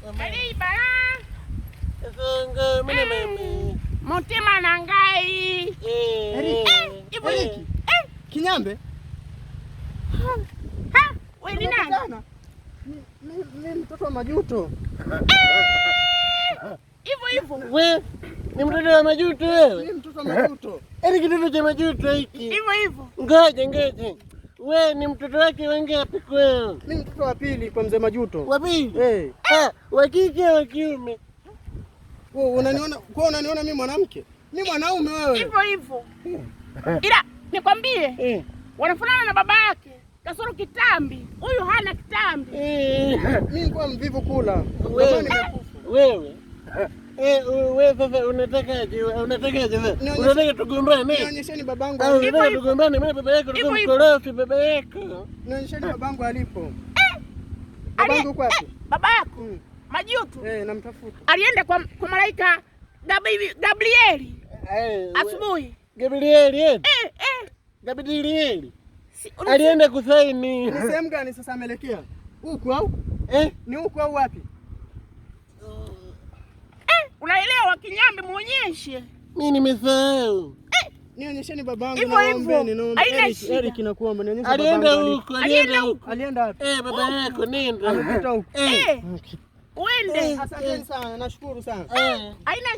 Kariba. Mutima nangai. Eriki. Kinyambe. Wewe ni nani? Mimi mtoto wa Majuto. Hivyo. Wewe ni mtoto wa Majuto wewe? Mimi mtoto wa Majuto. Kitoto cha Majuto hiki. Hivyo. Ngoja. Wewe ni mtoto wake wangapi kwao? Mimi mtoto wa pili kwa mzee Majuto. Wa pili? Wa kike wa kiume? Unaniona mimi mwanamke? Mimi mwanaume wewe. Hivyo. Ila nikwambie, wanafanana na baba yake. Kasoro kitambi. Huyu hana kitambi. Mimi nilikuwa mvivu kula. Wewe sasa unatakaje? Unataka tugombane? Nionyesheni babangu. Unataka tugombane? Mimi baba yako ndio mkorofi baba yako. Nionyesheni babangu alipo. Babangu yuko wapi? Baba yako? Majuto. Namtafuta. Alienda kwa malaika Gabrieli. Asubuhi. Gabrieli? Gabrieli. Alienda kusaini. Ni sehemu gani sasa ameelekea? Huko au? Ni huko au wapi? Unaelewa Kinyambe, muonyeshe. Mimi nimesahau. Nionyesheni babangu naomba. Eriki nakuomba nionyeshe babangu. Alienda huko. Alienda wapi? Baba yako nenda. Amepita huko. Uende. Asante sana, nashukuru sana. Haina